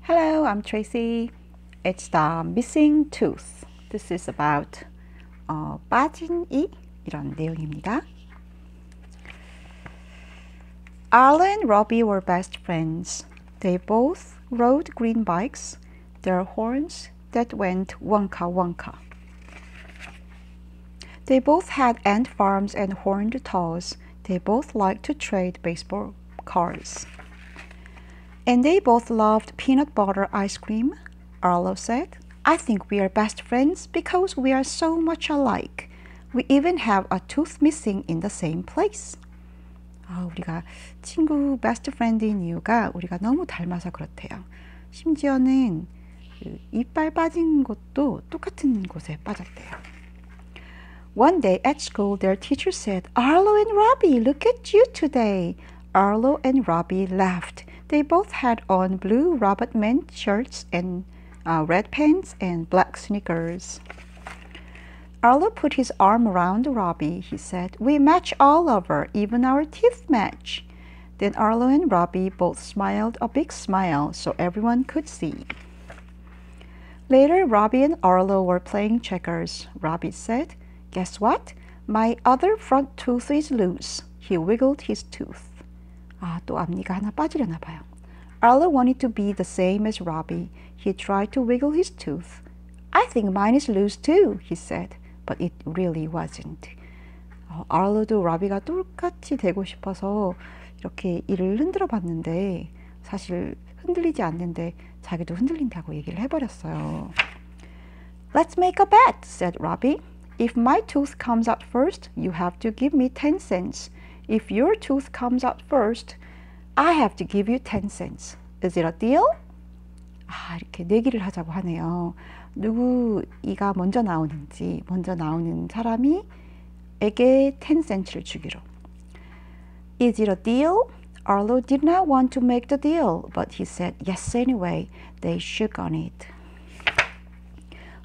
Hello, I'm Tracy. It's the missing tooth. This is about 빠진 이 이런 내용입니다. Arlo and Robbie were best friends. They both rode green bikes, their horns that went wonka wonka. They both had ant farms and horned toes. They both liked to trade baseball cards. And they both loved peanut butter ice cream. Arlo said, I think we are best friends because we are so much alike. We even have a tooth missing in the same place. 우리가 친구 베스트 프렌드인 이유가 우리가 너무 닮아서 그렇대요. 심지어는 이빨 빠진 곳도 똑같은 곳에 빠졌대요. One day at school, their teacher said, Arlo and Robbie, look at you today. Arlo and Robbie laughed. They both had on blue Robot Man shirts and red pants and black sneakers. Arlo put his arm around Robbie. He said, We match all over, even our teeth match. Then Arlo and Robbie both smiled a big smile so everyone could see. Later, Robbie and Arlo were playing checkers. Robbie said, Guess what? My other front tooth is loose. He wiggled his tooth. 또 앞니가 하나 빠지려나 봐요. Arlo wanted to be the same as Robbie. He tried to wiggle his tooth. I think mine is loose too, he said, but it really wasn't. Arlo도 Robbie가 똑같이 되고 싶어서 이렇게 이를 흔들어 봤는데 사실 흔들리지 않는데 자기도 흔들린다고 얘기를 해버렸어요. Let's make a bet, said Robbie. If my tooth comes out first, you have to give me 10 cents. If your tooth comes out first, I have to give you 10 cents. Is it a deal? 이렇게 내기를 하자고 하네요. 누구 이가 먼저 나오는지 먼저 나오는 사람이 에게 10 cent를 주기로. Is it a deal? Arlo did not want to make the deal, but he said yes anyway. They shook on it.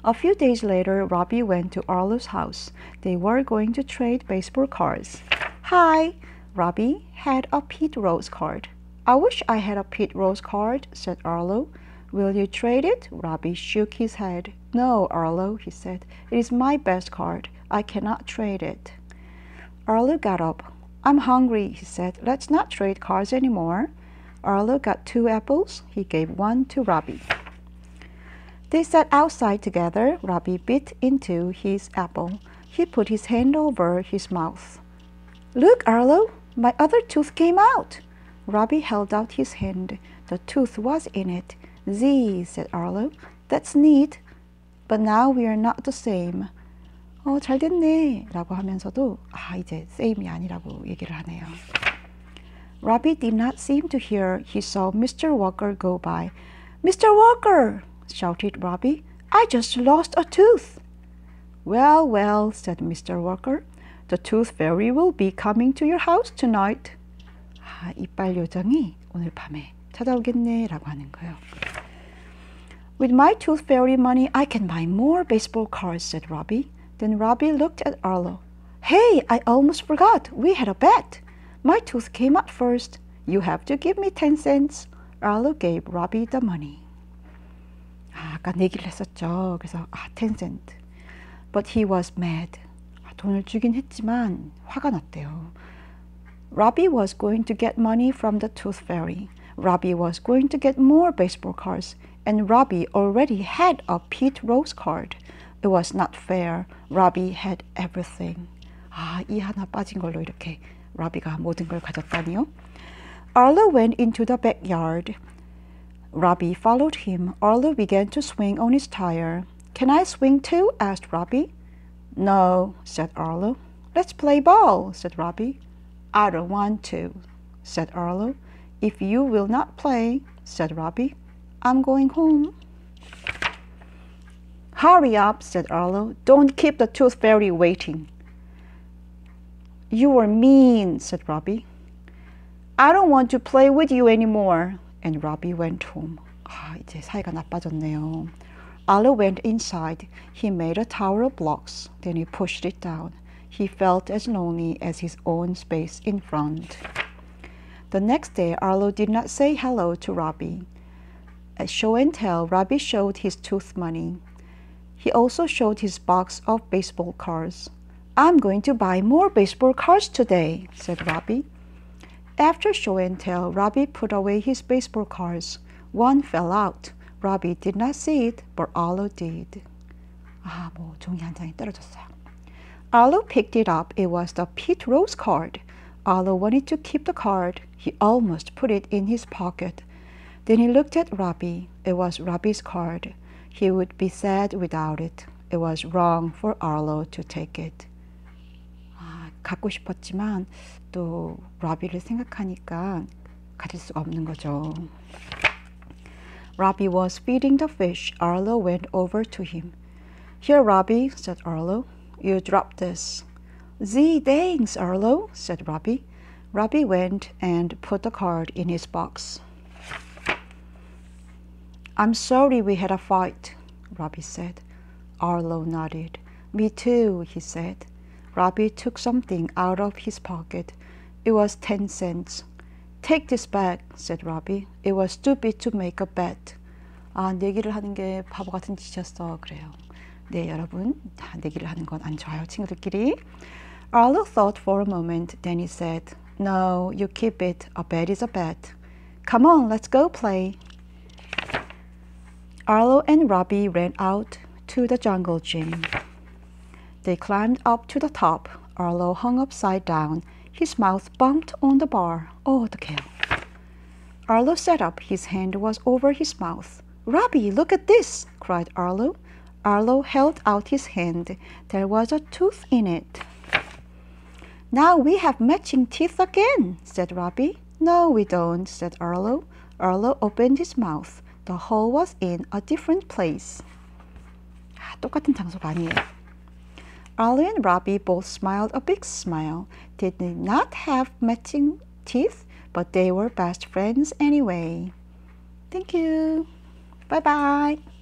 A few days later, Robbie went to Arlo's house. They were going to trade baseball cards. Hi, Robbie had a Pete Rose card. I wish I had a Pete Rose card, said Arlo. Will you trade it? Robbie shook his head. No, Arlo, he said. It is my best card. I cannot trade it. Arlo got up. I'm hungry, he said. Let's not trade cards anymore. Arlo got 2 apples. He gave 1 to Robbie. They sat outside together. Robbie bit into his apple. He put his hand over his mouth. Look, Arlo, my other tooth came out. Robbie held out his hand. The tooth was in it. Z, said Arlo. That's neat. But now we are not the same. 잘 됐네 라고 하면서도 이제 same이 아니라고 얘기를 하네요. Robbie did not seem to hear. He saw Mr. Walker go by. Mr. Walker, shouted Robbie. I just lost a tooth. Well, well, said Mr. Walker. The tooth fairy will be coming to your house tonight. 이빨 요정이 오늘 밤에 찾아오겠네 라고 하는 거예요. With my tooth fairy money, I can buy more baseball cards, said Robbie. Then Robbie looked at Arlo. Hey, I almost forgot. We had a bet. My tooth came out first. You have to give me 10 cents. Arlo gave Robbie the money. 아까 내기를 했었죠. 그래서 10 cent. But he was mad. 돈을 주긴 했지만 화가 났대요. Robbie was going to get money from the tooth fairy. Robbie was going to get more baseball cards. And Robbie already had a Pete Rose card. It was not fair. Robbie had everything. 이 하나 빠진 걸로 이렇게 Robbie가 모든 걸 가졌다니요. Arlo went into the backyard. Robbie followed him. Arlo began to swing on his tire. Can I swing too? asked Robbie. No, said Arlo. Let's play ball, said Robbie. I don't want to, said Arlo. If you will not play, said Robbie, I'm going home. Hurry up, said Arlo. Don't keep the tooth fairy waiting. You were mean, said Robbie. I don't want to play with you anymore. And Robbie went home. 이제 사이가 나빠졌네요. Arlo went inside. He made a tower of blocks. Then he pushed it down. He felt as lonely as his own space in front. The next day, Arlo did not say hello to Robbie. At show and tell, Robbie showed his tooth money. He also showed his box of baseball cards. I'm going to buy more baseball cards today, said Robbie. After show and tell, Robbie put away his baseball cards. One fell out. Robbie did not see it, but Arlo did. 종이 한 장이 떨어졌어요. Arlo picked it up. It was the Pete Rose card. Arlo wanted to keep the card. He almost put it in his pocket. Then he looked at Robbie. It was Robbie's card. He would be sad without it. It was wrong for Arlo to take it. 갖고 싶었지만 또 로비를 생각하니까 가질 수가 없는 거죠. Robbie was feeding the fish. Arlo went over to him. Here, Robbie, said Arlo. You dropped this. Gee, thanks, Arlo, said Robbie. Robbie went and put the card in his box. I'm sorry we had a fight, Robbie said. Arlo nodded. Me too, he said. Robbie took something out of his pocket. It was 10 cents. Take this back, said Robbie. It was stupid to make a bet. 내기를 하는 게 바보 같은 짓이었어. 그래요. 네, 여러분. 내기를 하는 건 안 좋아요, 친구들끼리. Arlo thought for a moment. Then he said, No, you keep it. A bet is a bet. Come on, let's go play. Arlo and Robbie ran out to the jungle gym. They climbed up to the top. Arlo hung upside down. His mouth bumped on the bar. 어떡해요. Arlo sat up. His hand was over his mouth. Robbie, look at this, cried Arlo. Arlo held out his hand. There was a tooth in it. Now we have matching teeth again, said Robbie. No, we don't, said Arlo. Arlo opened his mouth. The hole was in a different place. 똑같은 장소가 아니에요. Arlo and Robbie both smiled a big smile. They did not have matching teeth, but they were best friends anyway. Thank you. Bye-bye.